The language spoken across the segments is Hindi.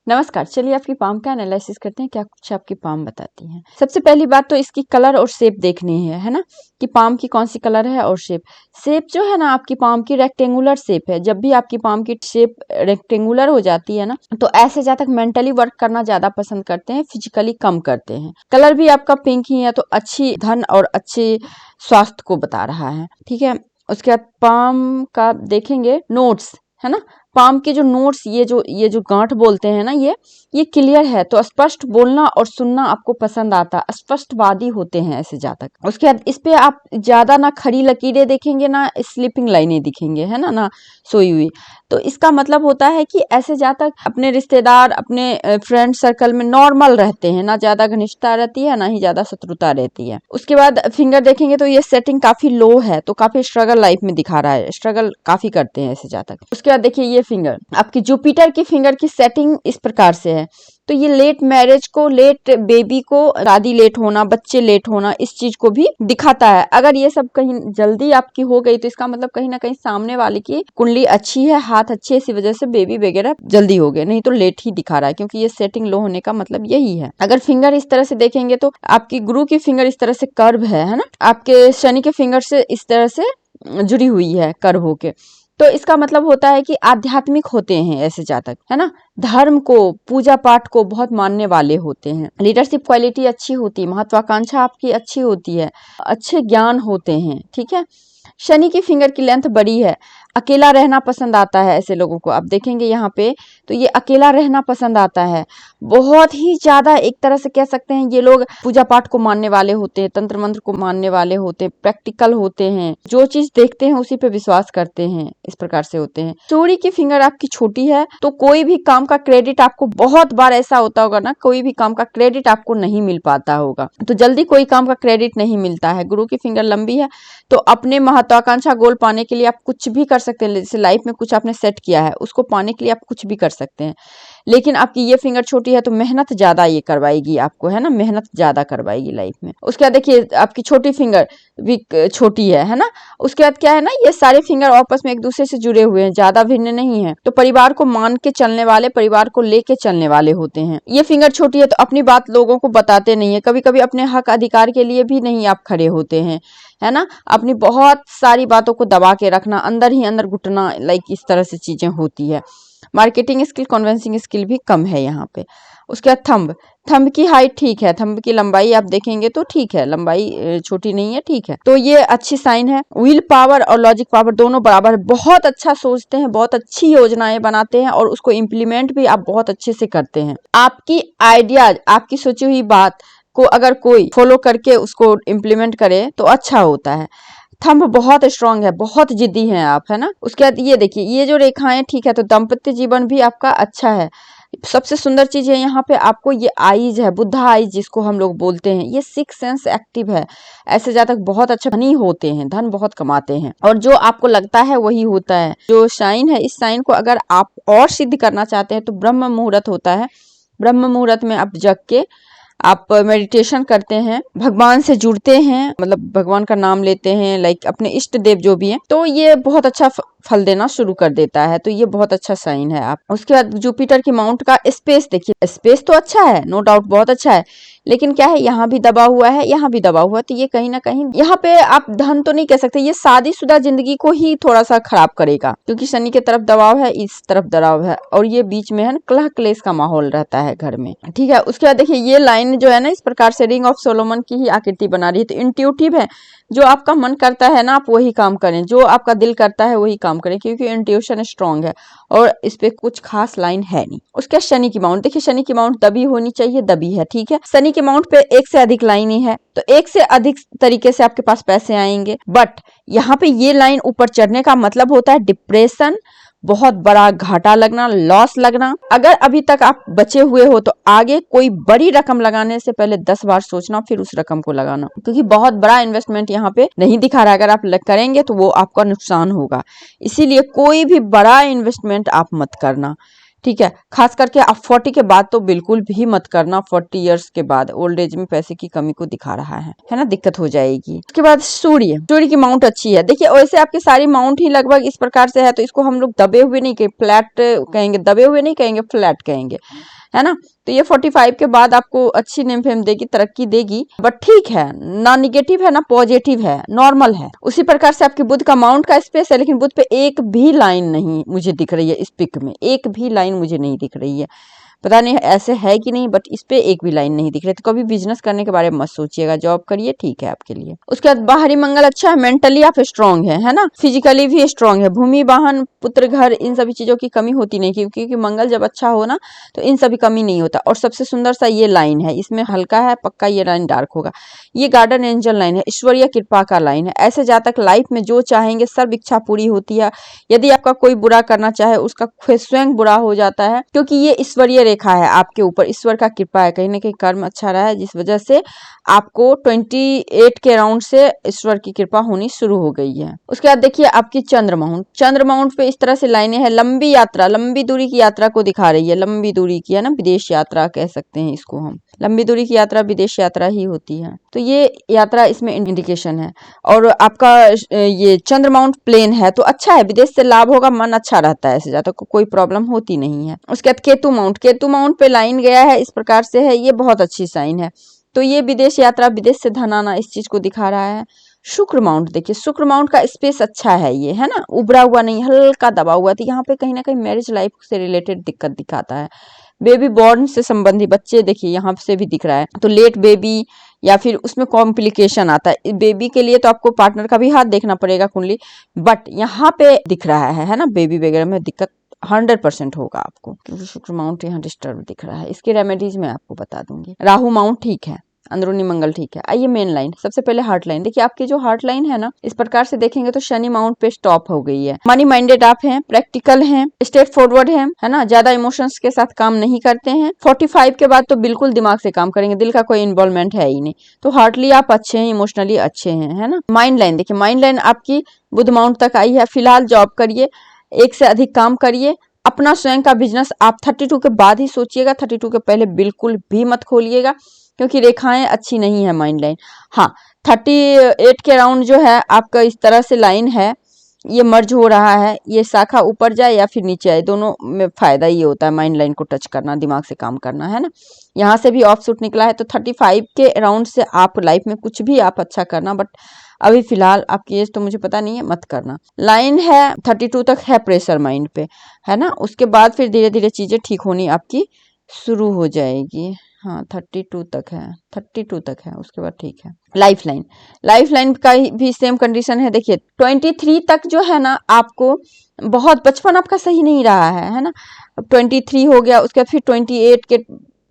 नमस्कार, चलिए आपकी पाम का एनालिसिस करते हैं, क्या कुछ आपकी पाम बताती हैं। सबसे पहली बात तो इसकी कलर और शेप देखनी है ना, कि पाम की कौन सी कलर है और शेप। शेप जो है ना आपकी पाम की रेक्टेंगुलर शेप है। जब भी आपकी पाम की शेप रेक्टेंगुलर हो जाती है ना, तो ऐसे जातक मेंटली वर्क करना ज्यादा पसंद करते हैं, फिजिकली कम करते हैं। कलर भी आपका पिंक ही है, तो अच्छी धन और अच्छे स्वास्थ्य को बता रहा है। ठीक है, उसके बाद पाम का देखेंगे नोट्स, है ना। पाम के जो नोट्स, ये जो गांठ बोलते हैं ना, ये क्लियर है, तो स्पष्ट बोलना और सुनना आपको पसंद आता, स्पष्टवादी होते हैं ऐसे जातक। उसके बाद इस पे आप ज्यादा ना खड़ी लकीरें देखेंगे, ना स्लीपिंग लाइनें दिखेंगे, है ना सोई हुई। तो इसका मतलब होता है कि ऐसे जातक अपने रिश्तेदार, अपने फ्रेंड सर्कल में नॉर्मल रहते हैं, ना ज्यादा घनिष्ठता रहती है, ना ही ज्यादा शत्रुता रहती है। उसके बाद फिंगर देखेंगे तो ये सेटिंग काफी लो है, तो काफी स्ट्रगल लाइफ में दिखा रहा है, स्ट्रगल काफी करते हैं ऐसे जातक। उसके बाद देखिए ये फिंगर, आपकी जुपिटर की फिंगर की सेटिंग इस प्रकार से है, तो ये लेट मैरिज को, लेट बेबी को, शादी लेट होना, बच्चे लेट होना, इस चीज को भी दिखाता है। अगर ये सब कहीं जल्दी आपकी हो गई तो इसका मतलब कहीं ना कहीं सामने वाले की कुंडली अच्छी है, हाथ अच्छे, इसी वजह से बेबी वगैरह जल्दी हो गए, नहीं तो लेट ही दिखा रहा है, क्योंकि ये सेटिंग लो होने का मतलब यही है। अगर फिंगर इस तरह से देखेंगे तो आपकी गुरु की फिंगर इस तरह से कर्व है ना, आपके शनि के फिंगर से इस तरह से जुड़ी हुई है कर्व होके, तो इसका मतलब होता है कि आध्यात्मिक होते हैं ऐसे जातक, है ना। धर्म को, पूजा पाठ को बहुत मानने वाले होते हैं। लीडरशिप क्वालिटी अच्छी होती है, महत्वाकांक्षा आपकी अच्छी होती है, अच्छे ज्ञान होते हैं। ठीक है, शनि की फिंगर की लेंथ बड़ी है, अकेला रहना पसंद आता है ऐसे लोगों को। आप देखेंगे यहाँ पे तो ये अकेला रहना पसंद आता है बहुत ही ज्यादा। एक तरह से कह सकते हैं ये लोग पूजा पाठ को मानने वाले होते हैं, तंत्र मंत्र को मानने वाले होते हैं, प्रैक्टिकल होते हैं, जो चीज देखते हैं उसी पे विश्वास करते हैं, इस प्रकार से होते हैं। चूड़ी की फिंगर आपकी छोटी है, तो कोई भी काम का क्रेडिट आपको, बहुत बार ऐसा होता होगा ना, कोई भी काम का क्रेडिट आपको नहीं मिल पाता होगा, तो जल्दी कोई काम का क्रेडिट नहीं मिलता है। गुरु की फिंगर लंबी है, तो अपने महत्वाकांक्षा गोल पाने के लिए आप कुछ भी कर सकते हैं। जैसे लाइफ में कुछ आपने सेट किया है, उसको पाने के लिए आप कुछ भी कर सकते हैं। लेकिन आपकी ये फिंगर छोटी है तो मेहनत ज्यादा ये करवाएगी आपको, है ना, मेहनत ज्यादा करवाएगी लाइफ में। उसके बाद देखिए आपकी छोटी फिंगर भी छोटी है ना। उसके बाद क्या है ना, ये सारे फिंगर आपस में एक दूसरे से जुड़े हुए हैं, ज्यादा भिन्न नहीं है, तो परिवार को मान के चलने वाले, परिवार को लेके चलने वाले होते हैं। ये फिंगर छोटी है तो अपनी बात लोगों को बताते नहीं है, कभी कभी अपने हक अधिकार के लिए भी नहीं आप खड़े होते हैं, है ना। अपनी बहुत सारी बातों को दबा के रखना, अंदर ही अंदर घुटना, लाइक इस तरह से चीजें होती है। मार्केटिंग स्किल, कन्विंसिंग स्किल भी कम है यहाँ पे। उसके बाद थंब की हाइट ठीक है, थंब की लंबाई आप देखेंगे तो ठीक है, लंबाई छोटी नहीं है, ठीक है, तो ये अच्छी साइन है। विल पावर और लॉजिक पावर दोनों बराबर है, बहुत अच्छा सोचते हैं, बहुत अच्छी योजनाएं बनाते हैं और उसको इम्प्लीमेंट भी आप बहुत अच्छे से करते हैं। आपकी आइडियाज, आपकी सोची हुई बात को अगर कोई फॉलो करके उसको इम्प्लीमेंट करे तो अच्छा होता है। थंब बहुत स्ट्रांग है, बहुत जिद्दी हैं आप, है ना। उसके बाद ये देखिए ये जो रेखाएं ठीक है, तो दाम्पत्य जीवन भी आपका अच्छा है। सबसे सुंदर चीज है यहाँ पे आपको ये आईज है, बुद्धा आईज जिसको हम लोग बोलते हैं, ये सिक्स सेंस एक्टिव है। ऐसे जातक बहुत अच्छा धनी होते हैं, धन बहुत कमाते हैं, और जो आपको लगता है वही होता है। जो साइन है, इस साइन को अगर आप और सिद्ध करना चाहते हैं तो ब्रह्म मुहूर्त होता है। ब्रह्म मुहूर्त में आप जग के आप मेडिटेशन करते हैं, भगवान से जुड़ते हैं, मतलब भगवान का नाम लेते हैं, लाइक अपने इष्ट देव जो भी हैं, तो ये बहुत अच्छा फल देना शुरू कर देता है, तो ये बहुत अच्छा साइन है आप। उसके बाद जुपिटर की माउंट का स्पेस देखिए, स्पेस तो अच्छा है, नो डाउट बहुत अच्छा है, लेकिन क्या है यहाँ भी दबा हुआ है, यहाँ भी दबा हुआ है, तो ये कहीं ना कहीं यहाँ पे आप धन तो नहीं कह सकते, ये शादीशुदा जिंदगी को ही थोड़ा सा खराब करेगा, क्योंकि शनि की तरफ दबाव है, इस तरफ दबाव है, और ये बीच में है ना, कलह क्लेश का माहौल रहता है घर में। ठीक है, उसके बाद देखिए ये लाइन जो है ना, इस प्रकार से रिंग ऑफ सोलोमन की ही आकृति बना रही है, तो इंट्यूटिव है, जो आपका मन करता है ना आप वही काम करें, जो आपका दिल करता है वही काम करें, क्योंकि इंट्यूशन स्ट्रांग है और इस पे कुछ खास लाइन है नहीं। उसके शनि की माउंट देखिए, शनि की माउंट दबी होनी चाहिए, दबी है, ठीक है। शनि की माउंट पे एक से अधिक लाइन ही है, तो एक से अधिक तरीके से आपके पास पैसे आएंगे, बट यहाँ पे ये लाइन ऊपर चढ़ने का मतलब होता है डिप्रेशन, बहुत बड़ा घाटा लगना, लॉस लगना। अगर अभी तक आप बचे हुए हो तो आगे कोई बड़ी रकम लगाने से पहले 10 बार सोचना, फिर उस रकम को लगाना, क्योंकि बहुत बड़ा इन्वेस्टमेंट यहाँ पे नहीं दिखा रहा है। अगर आप करेंगे तो वो आपका नुकसान होगा, इसीलिए कोई भी बड़ा इन्वेस्टमेंट आप मत करना, ठीक है। खास करके आप 40 के बाद तो बिल्कुल भी मत करना, 40 इयर्स के बाद ओल्ड एज में पैसे की कमी को दिखा रहा है ना, दिक्कत हो जाएगी। उसके बाद सूर्य की माउंट अच्छी है। देखिए वैसे आपकी सारी माउंट ही लगभग इस प्रकार से है, तो इसको हम लोग दबे हुए नहीं कहेंगे, फ्लैट कहेंगे, दबे हुए नहीं कहेंगे, फ्लैट कहेंगे, है ना। तो ये 45 के बाद आपको अच्छी नेम फेम देगी, तरक्की देगी, बट ठीक है, ना निगेटिव है ना पॉजिटिव है, नॉर्मल है। उसी प्रकार से आपके बुध का माउंट का स्पेस है, लेकिन बुध पे एक भी लाइन नहीं मुझे दिख रही है, इस पिक में एक भी लाइन मुझे नहीं दिख रही है, पता नहीं ऐसे है कि नहीं, बट इस पे एक भी लाइन नहीं दिख रही। तो कभी बिजनेस करने के बारे में मत सोचिएगा, जॉब करिए, ठीक है आपके लिए। उसके बाद बाहरी मंगल अच्छा है, मेंटली आप स्ट्रांग है ना, फिजिकली भी स्ट्रांग है। भूमि वाहन पुत्र घर इन सभी चीजों की कमी होती नहीं, क्योंकि मंगल जब अच्छा हो ना तो इन सभी कमी नहीं होता। और सबसे सुंदर सा ये लाइन है, इसमें हल्का है, पक्का ये लाइन डार्क होगा। ये गार्डन एंजल लाइन है, ईश्वरीय कृपा का लाइन है। ऐसे जातक लाइफ में जो चाहेंगे सर्व इच्छा पूरी होती है। यदि आपका कोई बुरा करना चाहे उसका स्वयं बुरा हो जाता है, क्योंकि ये ईश्वरीय रेखा है आपके ऊपर, ईश्वर का कृपा है, कहीं ना कहीं कर्म अच्छा रहा है, जिस वजह से आपको 28 के राउंड से ईश्वर की कृपा होनी शुरू हो गई है। उसके बाद देखिए आपकी चंद्र माउंट पे इस तरह से लाइनें हैं, लंबी यात्रा, लंबी दूरी की यात्रा को दिखा रही है, लंबी दूरी की है ना, विदेश यात्रा कह सकते हैं इसको हम, लंबी दूरी की यात्रा विदेश यात्रा ही होती है। तो ये यात्रा इसमें इंडिकेशन है। और आपका ये चंद्र माउंट प्लेन है तो अच्छा है, विदेश से लाभ होगा, मन अच्छा रहता है, ऐसे ज्यादा कोई प्रॉब्लम होती नहीं है। उसके बाद केतु माउंट पे लाइन गया है, इस प्रकार से है, ये बहुत अच्छी साइन है। तो ये विदेश यात्रा, विदेश से धन आना, इस चीज को दिखा रहा है। शुक्र माउंट देखिए, शुक्र माउंट का स्पेस अच्छा है, ये है ना, उभरा हुआ नहीं, हल्का दबा हुआ, तो यहाँ पे कहीं ना कहीं मैरिज लाइफ से रिलेटेड दिक्कत दिखाता है। बेबी बॉर्न से संबंधी बच्चे देखिए यहाँ से भी दिख रहा है, तो लेट बेबी या फिर उसमें कॉम्प्लिकेशन आता है। बेबी के लिए तो आपको पार्टनर का भी हाथ देखना पड़ेगा कुंडली, बट यहाँ पे दिख रहा है ना, बेबी वगैरह में दिक्कत 100% होगा आपको, क्योंकि शुक्र माउंट यहाँ डिस्टर्ब दिख रहा है। इसकी रेमेडीज मैं आपको बता दूंगी। राहु माउंट ठीक है, अंदरूनी मंगल ठीक है। आइए मेन लाइन, सबसे पहले हार्ट लाइन देखिए, आपकी जो हार्ट लाइन है ना, इस प्रकार से देखेंगे तो शनि माउंट पे स्टॉप हो गई है। मनी माइंडेड आप हैं, प्रैक्टिकल हैं, स्ट्रेट फॉरवर्ड है ना, ज्यादा इमोशंस के साथ काम नहीं करते हैं। 45 के बाद तो बिल्कुल दिमाग से काम करेंगे, दिल का कोई इन्वॉल्वमेंट है ही नहीं, तो हार्टली आप अच्छे हैं, इमोशनली अच्छे हैं, है ना। माइंड लाइन देखिए, माइंड लाइन आपकी बुध माउंट तक आई है। फिलहाल जॉब करिए, एक से अधिक काम करिए, अपना स्वयं का बिजनेस आप 32 के बाद ही सोचिएगा, 32 के पहले बिल्कुल भी मत खोलिएगा, क्योंकि रेखाएं अच्छी नहीं है माइंड लाइन। हाँ, 38 के राउंड जो है आपका इस तरह से लाइन है, ये मर्ज हो रहा है, ये शाखा ऊपर जाए या फिर नीचे आए, दोनों में फायदा ये होता है माइंड लाइन को टच करना, दिमाग से काम करना, है ना। यहाँ से भी ऑफ सूट निकला है, तो 35 के राउंड से आप लाइफ में कुछ भी आप अच्छा करना, बट अभी फिलहाल आपकी एज तो मुझे पता नहीं है, मत करना। लाइन है 32 तक है प्रेशर माइंड पे, है ना। उसके बाद फिर धीरे धीरे चीजें ठीक होनी आपकी शुरू हो जाएगी। हाँ 32 तक है, 32 तक है, उसके बाद ठीक है। लाइफ लाइन का भी सेम कंडीशन है। देखिए 23 तक जो है ना, आपको बहुत बचपन आपका सही नहीं रहा है ना। 23 हो गया, उसके बाद फिर 28 के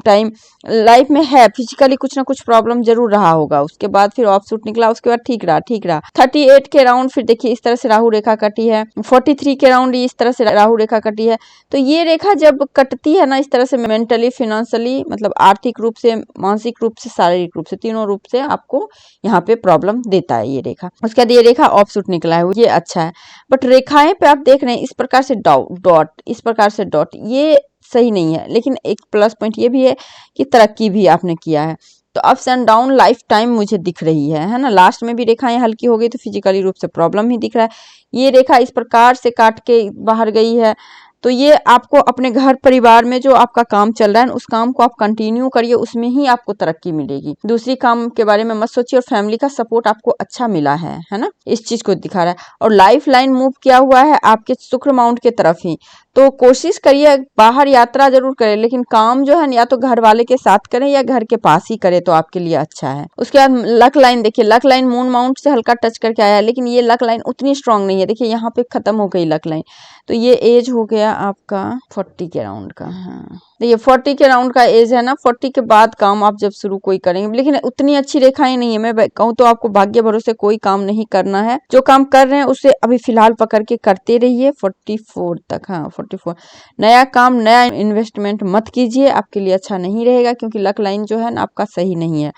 टाइम लाइफ में है, फिजिकली कुछ ना कुछ प्रॉब्लम जरूर रहा होगा, उसके बाद फिर ऑफ सूट निकला, उसके बाद ठीक रहा। 38 के राउंड फिर देखिए इस तरह से राहु रेखा कटी है। 43 के राउंड इस तरह से राहु रेखा कटी है। तो ये रेखा जब कटती है ना इस तरह से, मेंटली, फिनेंशियली, मतलब आर्थिक रूप से, मानसिक रूप से, शारीरिक रूप से, तीनों रूप से आपको यहाँ पे प्रॉब्लम देता है ये रेखा। उसके बाद ये रेखा ऑफ सूट निकला है, ये अच्छा है। बट रेखाएं पे आप देख रहे हैं इस प्रकार से डॉट, इस प्रकार से डॉट, ये सही नहीं है। लेकिन एक प्लस पॉइंट ये भी है कि तरक्की भी आपने किया है। तो ups and down life time मुझे दिख रही है ना। लास्ट में भी रेखाएं हल्की हो गई तो फिजिकली रूप से प्रॉब्लम ही दिख रहा है। ये रेखा इस प्रकार से काट के बाहर गई है, तो ये आपको अपने घर परिवार में जो आपका काम चल रहा है उस काम को आप कंटिन्यू करिए, उसमें ही आपको तरक्की मिलेगी। दूसरी काम के बारे में मत सोचिए, और फैमिली का सपोर्ट आपको अच्छा मिला है ना, इस चीज को दिखा रहा है। और लाइफ लाइन मूव किया हुआ है आपके शुक्र माउंट के तरफ ही, तो कोशिश करिए बाहर यात्रा जरूर करें, लेकिन काम जो है या तो घर वाले के साथ करें या घर के पास ही करें, तो आपके लिए अच्छा है। उसके बाद लक लाइन देखिए, लक लाइन मून माउंट से हल्का टच करके आया है, लेकिन ये लक लाइन उतनी स्ट्रांग नहीं है। देखिए यहाँ पे खत्म हो गई लक लाइन, तो ये एज हो गया आपका 40 के राउंड का। हाँ देखिए 40 के राउंड का एज है ना, 40 के बाद काम आप जब शुरू कोई करेंगे, लेकिन उतनी अच्छी रेखाएं नहीं है। मैं कहूँ तो आपको भाग्य भरोसे कोई काम नहीं करना है, जो काम कर रहे हैं उसे अभी फिलहाल पकड़ के करते रहिए 44 तक। हाँ 44, नया काम, नया इन्वेस्टमेंट मत कीजिए, आपके लिए अच्छा नहीं रहेगा, क्योंकि लक लाइन जो है ना आपका सही नहीं है।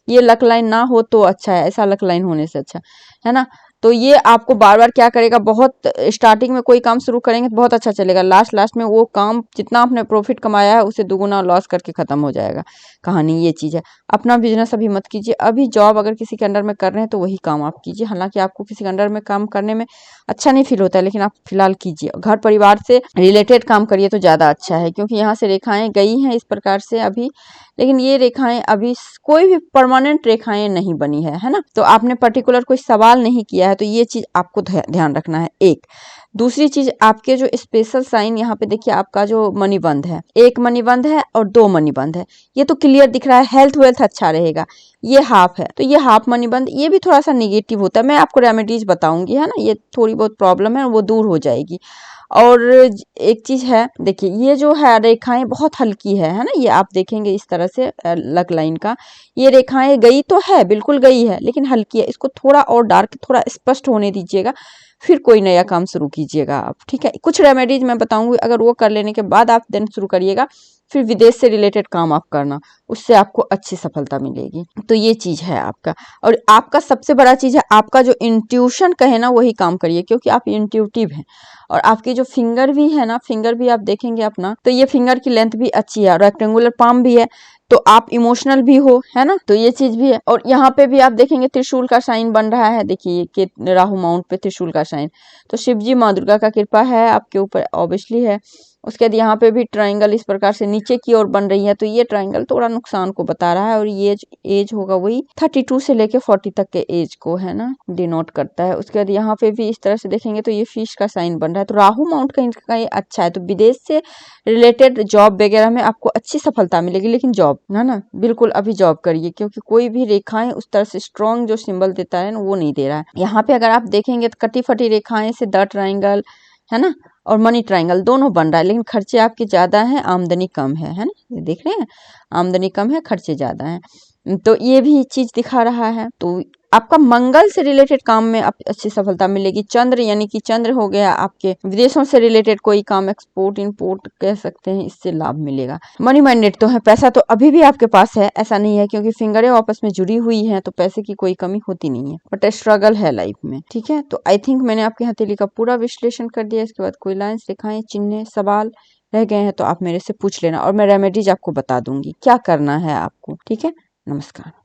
ये लक लाइन ना हो तो अच्छा है, ऐसा लक लाइन होने से अच्छा है ना। तो ये आपको बार बार क्या करेगा, बहुत स्टार्टिंग में कोई काम शुरू करेंगे तो बहुत अच्छा चलेगा, लास्ट में वो काम जितना आपने प्रॉफिट कमाया है उसे दुगुना लॉस करके खत्म हो जाएगा। कहानी ये चीज़ है। अपना बिजनेस अभी मत कीजिए, अभी जॉब अगर किसी के अंडर में कर रहे हैं तो वही काम आप कीजिए। हालांकि आपको किसी के अंडर में काम करने में अच्छा नहीं फील होता है, लेकिन आप फिलहाल कीजिए। घर परिवार से रिलेटेड काम करिए तो ज़्यादा अच्छा है, क्योंकि यहाँ से रेखाएं गई हैं इस प्रकार से अभी, लेकिन ये रेखाएं अभी कोई भी परमानेंट रेखाएं नहीं बनी है ना। तो आपने पर्टिकुलर कोई सवाल नहीं किया है, तो ये चीज आपको ध्यान रखना है। एक दूसरी चीज, आपके जो स्पेशल साइन यहाँ पे देखिए, आपका जो मणिबंध है, एक मणिबंध है और दो मणिबंध है, ये तो क्लियर दिख रहा है। हेल्थ वेल्थ अच्छा रहेगा। ये हाफ है, तो ये हाफ मणिबंध ये भी थोड़ा सा निगेटिव होता है। मैं आपको रेमेडीज बताऊंगी, है ना, ये थोड़ी बहुत प्रॉब्लम है वो दूर हो जाएगी। और एक चीज है, देखिए ये जो है रेखाएं बहुत हल्की है ना, ये आप देखेंगे इस तरह से लक लाइन का, ये रेखाएं गई तो है, बिल्कुल गई है, लेकिन हल्की है। इसको थोड़ा और डार्क, थोड़ा स्पष्ट होने दीजिएगा, फिर कोई नया काम शुरू कीजिएगा आप, ठीक है। कुछ रेमेडीज मैं बताऊंगी, अगर वो कर लेने के बाद आप देन शुरू करिएगा, फिर विदेश से रिलेटेड काम आप करना, उससे आपको अच्छी सफलता मिलेगी। तो ये चीज है आपका। और आपका सबसे बड़ा चीज है, आपका जो इंट्यूशन कहे ना वही काम करिए, क्योंकि आप इंट्यूटिव हैं। और आपकी जो फिंगर भी है ना, फिंगर भी आप देखेंगे अपना, तो ये फिंगर की लेंथ भी अच्छी है, रेक्टेंगुलर पाम भी है, तो आप इमोशनल भी हो, है ना, तो ये चीज भी है। और यहाँ पे भी आप देखेंगे त्रिशूल का साइन बन रहा है, देखिए कि राहु माउंट पे त्रिशूल का साइन, तो शिव जी माँ दुर्गा का कृपा है आपके ऊपर, ऑब्वियसली है। उसके बाद यहाँ पे भी ट्रायंगल इस प्रकार से नीचे की ओर बन रही है, तो ये ट्रायंगल थोड़ा नुकसान को बता रहा है। और ये एज होगा वही 32 से लेके 40 तक के एज को, है ना, डिनोट करता है। उसके बाद यहाँ पे भी इस तरह से देखेंगे तो ये फिश का साइन बन रहा है, तो राहु माउंट कहीं अच्छा है, तो विदेश से रिलेटेड जॉब वगैरह में आपको अच्छी सफलता मिलेगी। लेकिन जॉब है ना, बिल्कुल अभी जॉब करिए, क्योंकि कोई भी रेखाएं उस तरह से स्ट्रॉन्ग जो सिंबल देता है ना वो नहीं दे रहा है। यहाँ पे अगर आप देखेंगे तो कटी फटी रेखाएं से द ट्रायंगल, है ना, और मनी ट्रायंगल दोनों बन रहा है, लेकिन खर्चे आपके ज्यादा हैं, आमदनी कम है ना, ये देख रहे हैं, आमदनी कम है, खर्चे ज्यादा हैं, तो ये भी चीज दिखा रहा है। तो आपका मंगल से रिलेटेड काम में अच्छी सफलता मिलेगी। चंद्र यानी कि चंद्र हो गया आपके, विदेशों से रिलेटेड कोई काम, एक्सपोर्ट इंपोर्ट कह सकते हैं, इससे लाभ मिलेगा। मनी माइंडेड तो है, पैसा तो अभी भी आपके पास है, ऐसा नहीं है, क्योंकि फिंगरें आपस में जुड़ी हुई हैं, तो पैसे की कोई कमी होती नहीं है, बट स्ट्रगल है लाइफ में, ठीक है। तो आई थिंक मैंने आपकी हथेली का पूरा विश्लेषण कर दिया। इसके बाद कोई लाइन्स, रेखाएं, चिन्ह, सवाल रह गए हैं तो आप मेरे से पूछ लेना, और मैं रेमेडीज आपको बता दूंगी क्या करना है आपको, ठीक है। नमस्कार।